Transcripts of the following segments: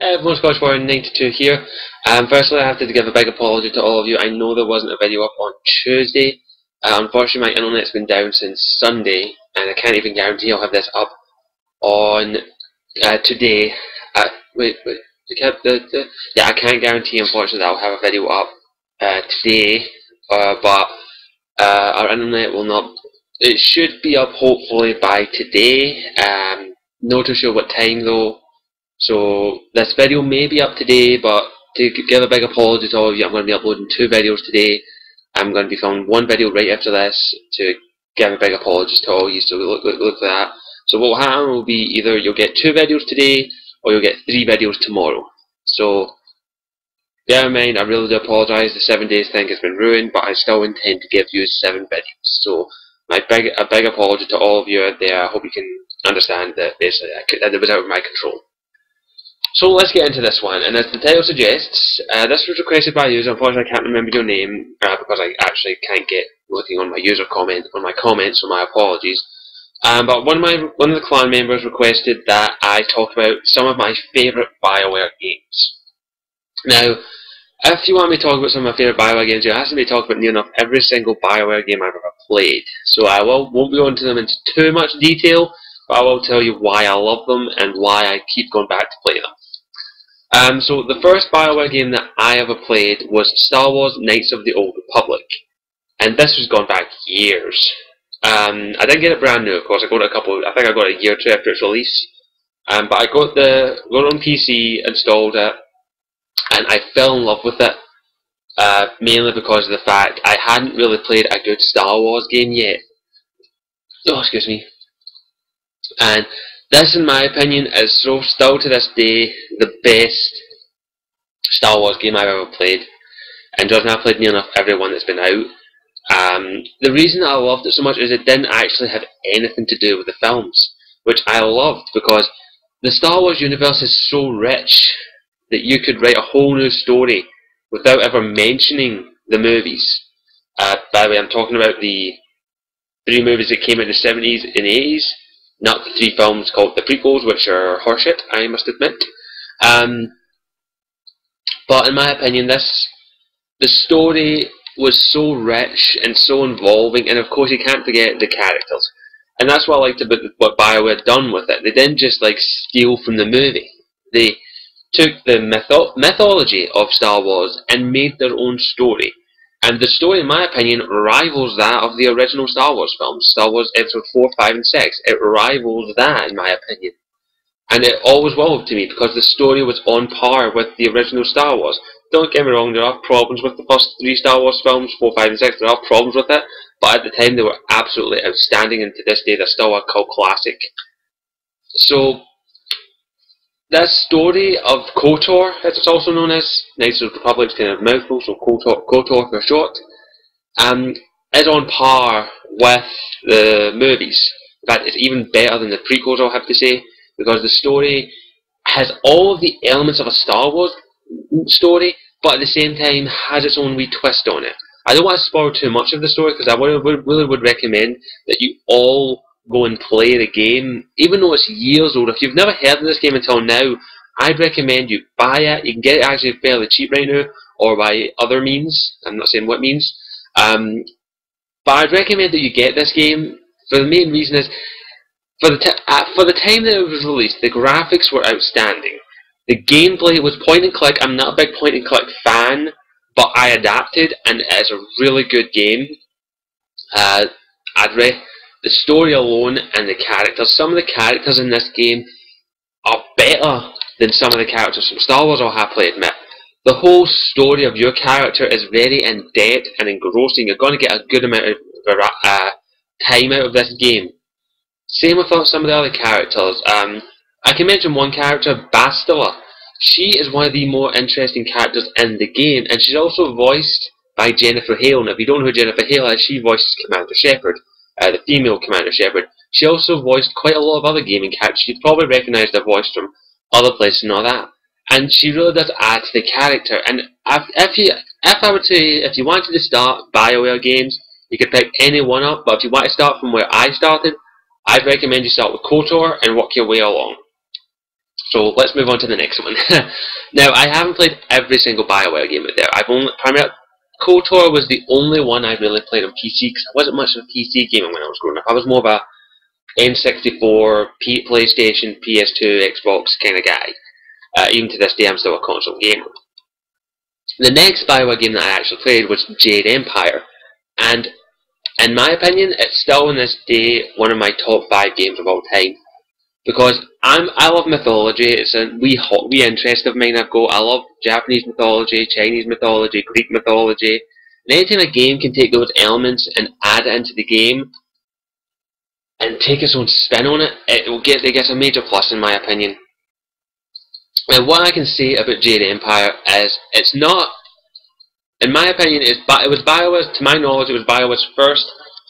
Everyone, Scottish92 here. Firstly, I have to give a big apology to all of you. I know there wasn't a video up on Tuesday. Unfortunately, my internet's been down since Sunday, and I can't even guarantee I'll have this up on today. Yeah, I can't guarantee, unfortunately, that I'll have a video up today, but our internet will not. It should be up hopefully by today. Not too sure what time though. So this video may be up today, but to give a big apology to all of you, I'm going to be uploading 2 videos today. I'm going to be filming 1 video right after this to give a big apology to all of you, so look for that. So what will happen will be either you'll get 2 videos today, or you'll get 3 videos tomorrow. So bear in mind, I really do apologise, the 7 days thing has been ruined, but I still intend to give you 7 videos. So a big apology to all of you out there. I hope you can understand that basically it was out of my control. So let's get into this one, and as the title suggests, this was requested by a user. Unfortunately, I can't remember your name because I actually can't get looking on my user comment on my comments, so my apologies. But one of the clan members requested that I talk about some of my favourite Bioware games. Now, if you want me to talk about some of my favourite Bioware games, you have to be talking about near enough every single Bioware game I've ever played. So I won't be going into them into too much detail, but I will tell you why I love them and why I keep going back to play them. So the first Bioware game that I ever played was Star Wars Knights of the Old Republic, and this was gone back years. I didn't get it brand new, of course. I got it I think I got it a year or 2 after its release. But I got it on PC, installed it, and I fell in love with it. Mainly because of the fact I hadn't really played a good Star Wars game yet. Oh, excuse me. And this, in my opinion, is still to this day the best Star Wars game I've ever played. And doesn't have played near enough every one that's been out. The reason I loved it so much is it didn't actually have anything to do with the films, which I loved because the Star Wars universe is so rich that you could write a whole new story without ever mentioning the movies. By the way, I'm talking about the 3 movies that came out in the 70s and 80s. Not the 3 films called the prequels, which are horseshit, I must admit. But in my opinion, the story was so rich and so involving, and of course you can't forget the characters. And that's what I liked about what BioWare had done with it. They didn't just like steal from the movie. They took the mythology of Star Wars and made their own story. And the story, in my opinion, rivals that of the original Star Wars films. Star Wars Episode 4, 5, and 6. It rivals that, in my opinion. And it always will to me, because the story was on par with the original Star Wars. Don't get me wrong, there are problems with the first 3 Star Wars films, 4, 5, and 6. There are problems with it. But at the time, they were absolutely outstanding, and to this day, they're still a cult classic. So this story of KOTOR, as it's also known as, Knights of the Republic's kind of mouthful, so KOTOR for short, is on par with the movies. In fact, it's even better than the prequels, I'll have to say, because the story has all of the elements of a Star Wars story, but at the same time has its own wee twist on it. I don't want to spoil too much of the story, because I really would recommend that you all go and play the game, even though it's years old. If you've never heard of this game until now, I'd recommend you buy it. You can get it actually fairly cheap right now, or by other means. I'm not saying what means. But I'd recommend that you get this game. For the main reason is, for the time that it was released, the graphics were outstanding. The gameplay was point and click. I'm not a big point and click fan, but I adapted, and it's a really good game. The story alone and the characters. Some of the characters in this game are better than some of the characters from Star Wars, I'll happily admit. The whole story of your character is very in-depth and engrossing. You're going to get a good amount of time out of this game. Same with some of the other characters. I can mention one character, Bastila. She is one of the more interesting characters in the game, and she's also voiced by Jennifer Hale. Now, if you don't know who Jennifer Hale is, she voices Commander Shepard. The female Commander Shepard. She also voiced quite a lot of other gaming characters. You'd probably recognise her voice from other places and all that. And she really does add to the character. And if you wanted to start BioWare games, you could pick any one up. But if you want to start from where I started, I'd recommend you start with KOTOR and work your way along. So let's move on to the next one. Now, I haven't played every single Bioware game out there. I've only KOTOR was the only one I really played on PC, because I wasn't much of a PC gamer when I was growing up. I was more of a N64, PlayStation, PS2, Xbox kind of guy. Even to this day, I'm still a console gamer. The next Bioware game that I actually played was Jade Empire, and in my opinion, it's still in this day one of my top 5 games of all time. Because I love mythology. It's a wee interest of mine. I love Japanese mythology, Chinese mythology, Greek mythology. And anytime a game can take those elements and add it into the game and take its own spin on it, it gets a major plus in my opinion. And what I can say about Jade Empire is it's not, in my opinion, it was Bioware's, to my knowledge, it was Bioware's first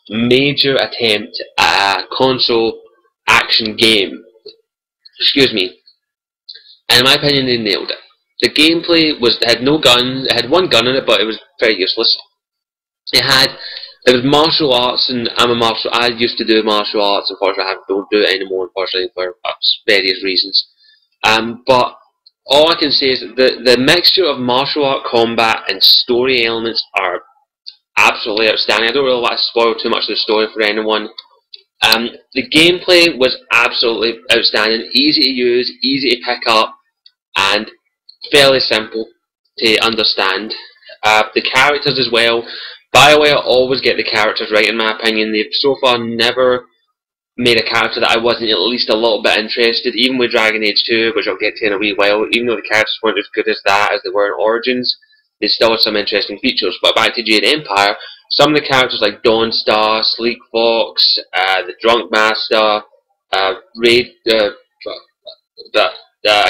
major attempt at a console action game. Excuse me. And in my opinion, they nailed it. The gameplay had no guns. It had one gun in it, but it was very useless. It was martial arts, and I used to do martial arts. Unfortunately, I don't do it anymore. Unfortunately, for various reasons. But all I can say is that the mixture of martial art combat and story elements are absolutely outstanding. I don't really want to spoil too much of the story for anyone. The gameplay was absolutely outstanding, easy to use, easy to pick up, and fairly simple to understand. The characters as well, Bioware always get the characters right in my opinion. They've so far never made a character that I wasn't at least a little bit interested, even with Dragon Age 2, which I'll get to in a wee while. Even though the characters weren't as good as they were in Origins, they still had some interesting features. But back to Jade Empire, some of the characters like Dawnstar, Sleek Fox, the Drunk Master, Raid, I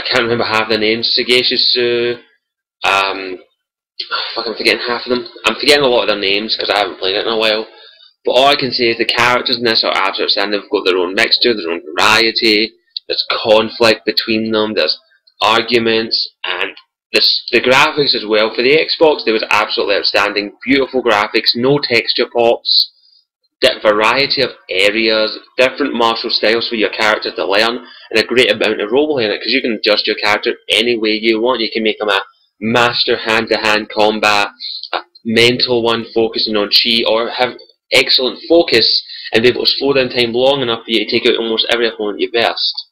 can't remember half their names, Sagacious Sue, I'm forgetting half of them. I'm forgetting a lot of their names because I haven't played it in a while. But all I can say is the characters in this are absolutely outstanding. They've got their own mixture, their own variety, there's conflict between them, there's arguments, and the graphics as well. For the Xbox, they was absolutely outstanding. Beautiful graphics, no texture pops, variety of areas, different martial styles for your character to learn, and a great amount of roleplay in it, because you can adjust your character any way you want. You can make them a master hand-to-hand combat, a mental one focusing on chi, or have excellent focus and be able to slow down time long enough for you to take out almost every opponent you versed.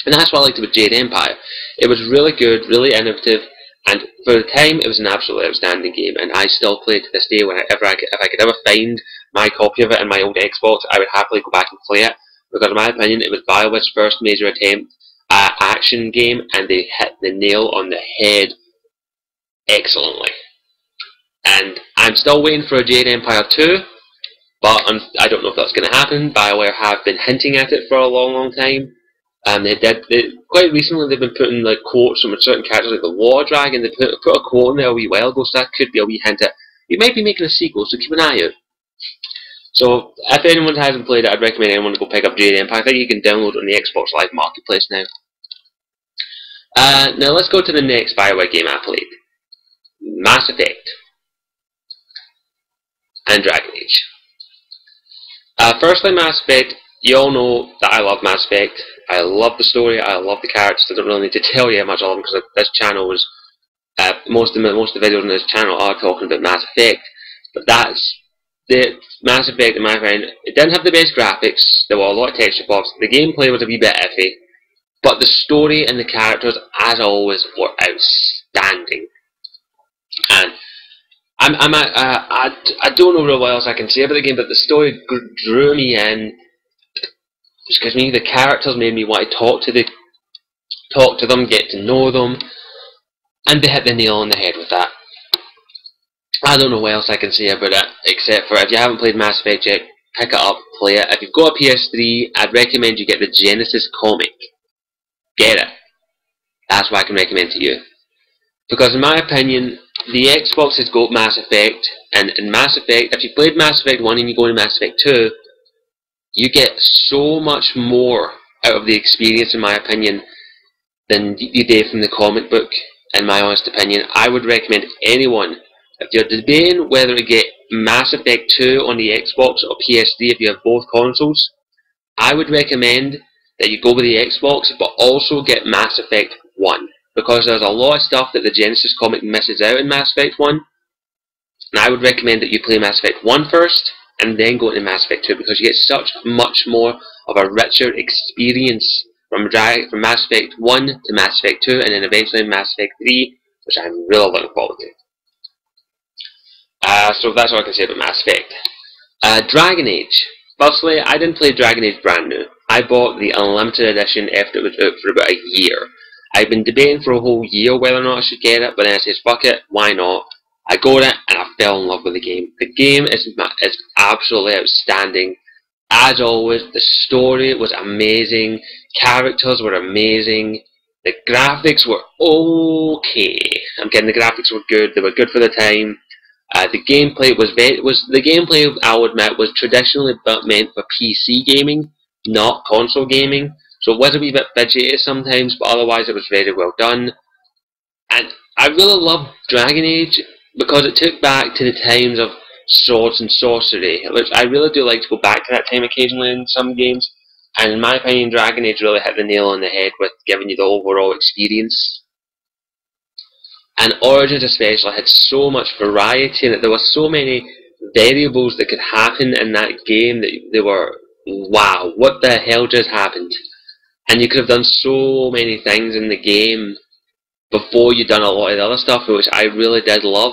And that's what I liked about Jade Empire. It was really good, really innovative, and for the time it was an absolutely outstanding game, and I still play it to this day. If I could ever find my copy of it in my old Xbox, I would happily go back and play it, because in my opinion it was Bioware's first major attempt at action game, and they hit the nail on the head excellently. And I'm still waiting for a Jade Empire 2, but I don't know if that's going to happen. Bioware have been hinting at it for a long time. Quite recently they've been putting like quotes from certain characters like the War Dragon. They put a quote in there a wee while ago, so that could be a wee hint at we might be making a sequel, so keep an eye out. So if anyone hasn't played it, I'd recommend anyone to go pick up Jade Empire. I think you can download it on the Xbox Live Marketplace now. Now let's go to the next Bioware game I played. Mass Effect and Dragon Age. Firstly, Mass Effect. You all know that I love Mass Effect. I love the story. I love the characters. I don't really need to tell you how much I love them, because this channel was most of the videos on this channel are talking about Mass Effect. But that's the Mass Effect, in my opinion. It didn't have the best graphics. There were a lot of texture pops. The gameplay was a wee bit iffy, but the story and the characters, as always, were outstanding. And I don't know really what else I can say about the game, but the story drew me in. Excuse me, the characters made me want to talk to them, get to know them, and they hit the nail on the head with that. I don't know what else I can say about it, except for if you haven't played Mass Effect yet, pick it up, play it. If you've got a PS3, I'd recommend you get the Genesis comic. Get it. That's what I can recommend to you. Because in my opinion, the Xbox has got Mass Effect, and in Mass Effect, if you played Mass Effect 1 and you go into Mass Effect 2, you get so much more out of the experience, in my opinion, than you did from the comic book, in my honest opinion. I would recommend anyone, if you're debating whether to get Mass Effect 2 on the Xbox or PS3 if you have both consoles, I would recommend that you go with the Xbox, but also get Mass Effect 1. Because there's a lot of stuff that the Genesis comic misses out in Mass Effect 1. And I would recommend that you play Mass Effect 1 first, and then go into Mass Effect 2, because you get such much more of a richer experience from Mass Effect 1 to Mass Effect 2, and then eventually Mass Effect 3, which I'm really looking forward to. So that's all I can say about Mass Effect. Dragon Age. Firstly, I didn't play Dragon Age brand new. I bought the Unlimited Edition after it was out for about a year. I've been debating for a whole year whether or not I should get it, but then I said, fuck it, why not? I got it, and I fell in love with the game. The game is absolutely outstanding. As always, the story was amazing, characters were amazing, the graphics were okay. I'm kidding, the graphics were good, they were good for the time. The gameplay I would admit was traditionally meant for PC gaming, not console gaming. So it was a wee bit fidgety sometimes, but otherwise it was very well done. And I really loved Dragon Age because it took back to the times of swords and sorcery, which I really do like to go back to that time occasionally in some games. And in my opinion, Dragon Age really hit the nail on the head with giving you the overall experience. And Origins especially had so much variety in it. There were so many variables that could happen in that game that they were, wow, what the hell just happened? And you could have done so many things in the game before you'd done a lot of the other stuff, which I really did love.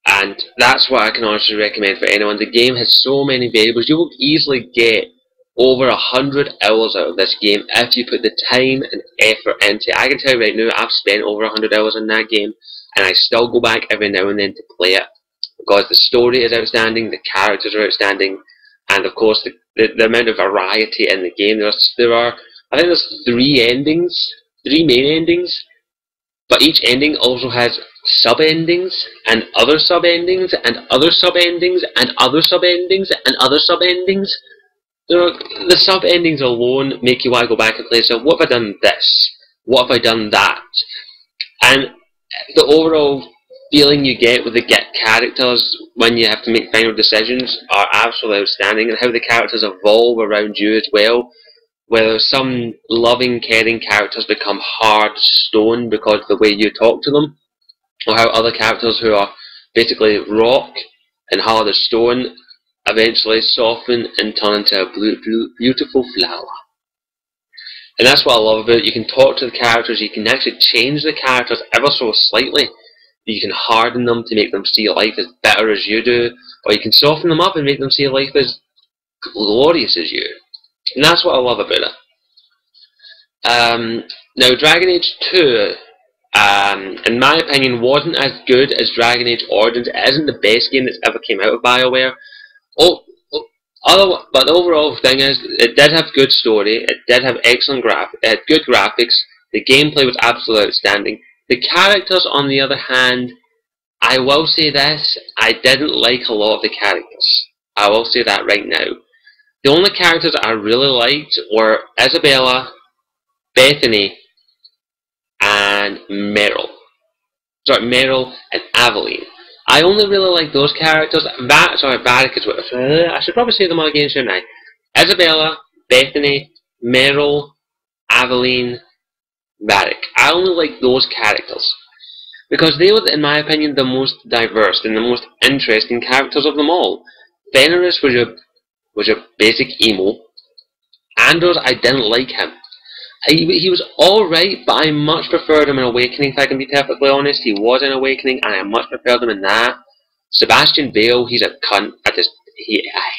And that's what I can honestly recommend for anyone. The game has so many variables. You will easily get over 100 hours out of this game if you put the time and effort into it. I can tell you right now, I've spent over 100 hours in that game, and I still go back every now and then to play it, because the story is outstanding, the characters are outstanding, and of course the amount of variety in the game. I think there's three main endings, but each ending also has sub-endings, and other sub-endings, and other sub-endings, and other sub-endings, and other sub-endings. The sub-endings alone make you want to go back and play, so what have I done this? What have I done that? And the overall feeling you get with the characters when you have to make final decisions are absolutely outstanding, and how the characters evolve around you as well. Whether some loving, caring characters become hard stone because of the way you talk to them, or how other characters who are basically rock and hard as stone eventually soften and turn into a beautiful flower. And that's what I love about it. You can talk to the characters, you can actually change the characters ever so slightly. You can harden them to make them see life as better as you do, or you can soften them up and make them see life as glorious as you. And that's what I love about it. Now, Dragon Age 2, in my opinion, wasn't as good as Dragon Age Origins. It isn't the best game that's ever came out of Bioware. But the overall thing is, it did have good story, it did have excellent it had good graphics, the gameplay was absolutely outstanding. The characters, on the other hand, I will say this, I didn't like a lot of the characters. I will say that right now. The only characters I really liked were Isabella, Bethany, and Meryl. Sorry, Meryl and Aveline. I only really like those characters. Varric is what I should probably say them all again, shouldn't I? Isabella, Bethany, Meryl, Aveline, Varric. I only like those characters because they were, in my opinion, the most diverse and the most interesting characters of them all. Fenris was your basic emo. Andros, I didn't like him. He was alright, but I much preferred him in Awakening, if I can be perfectly honest. He was in Awakening, and I much preferred him in that. Sebastian Bale, he's a cunt. I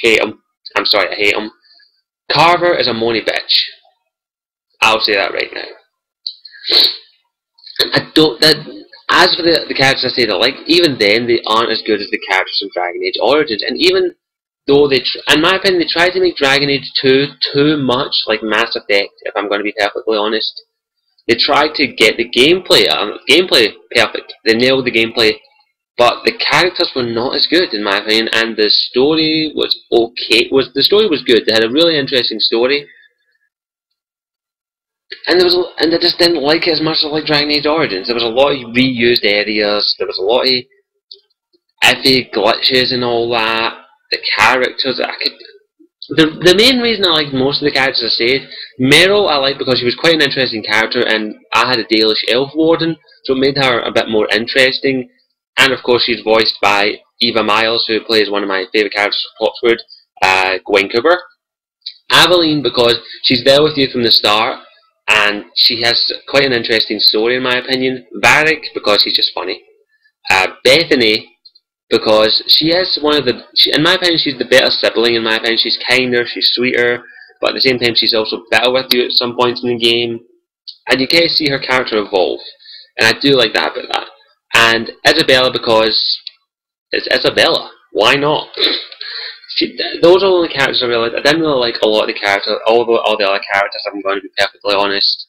hate him. I'm sorry, I hate him. Carver is a moany bitch. I'll say that right now. As for the characters I say I like, even then, they aren't as good as the characters in Dragon Age Origins. And even though in my opinion, they tried to make Dragon Age 2 too much like Mass Effect, if I'm going to be perfectly honest. They tried to get the gameplay perfect. They nailed the gameplay, but the characters were not as good, in my opinion, and the story was okay. The story was good. They had a really interesting story, and I just didn't like it as much as I liked Dragon Age Origins. There was a lot of reused areas. There was a lot of iffy glitches and all that. The characters, The main reason I like most of the characters, I said, Meryl I like because she was quite an interesting character, and I had a Dalish elf warden, so it made her a bit more interesting. And of course, she's voiced by Eva Miles, who plays one of my favourite characters from Foxwood, Gwen Cooper. Aveline because she's there with you from the start, and she has quite an interesting story in my opinion. Varric because he's just funny. Bethany because she is one of the, in my opinion, she's the better sibling. In my opinion, she's kinder, she's sweeter, but at the same time, she's also better with you at some points in the game, and you get to see her character evolve, and I do like that about that. And Isabella because it's Isabella. Why not? Those are the only characters I really liked. I didn't really like a lot of the characters, although all the other characters, I'm going to be perfectly honest.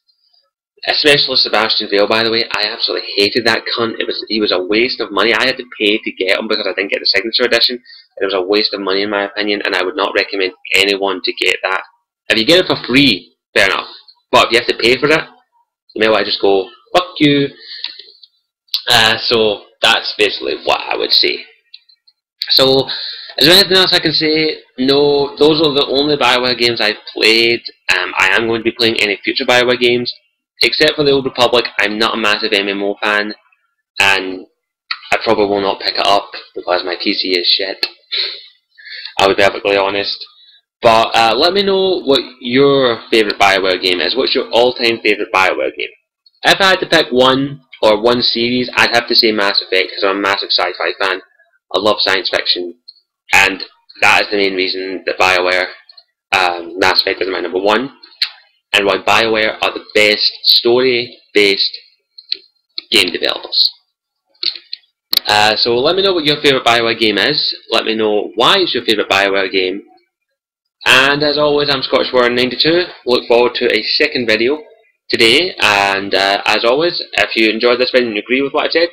Especially Sebastian Vale, by the way, I absolutely hated that cunt. He was a waste of money. I had to pay to get him because I didn't get the signature edition. It was a waste of money in my opinion, and I would not recommend anyone to get that. If you get it for free, fair enough. But if you have to pay for it, you may well just go, fuck you. So that's basically what I would say. So, is there anything else I can say? No, those are the only Bioware games I've played. I am going to be playing any future Bioware games. Except for the Old Republic, I'm not a massive MMO fan, and I probably will not pick it up because my PC is shit. I'll be perfectly honest. But let me know what your favourite Bioware game is. What's your all-time favourite Bioware game? If I had to pick one or one series, I'd have to say Mass Effect because I'm a massive sci-fi fan. I love science fiction, and that is the main reason that Bioware Mass Effect is my number one, and why Bioware are the best story-based game developers. So let me know what your favourite Bioware game is. Let me know why it's your favourite Bioware game. And as always, I'm ScottishWarren92. Look forward to a second video today. And as always, if you enjoyed this video and you agree with what I said,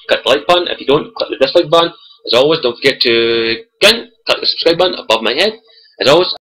click the like button. If you don't, click the dislike button. As always, don't forget to click the subscribe button above my head. As always,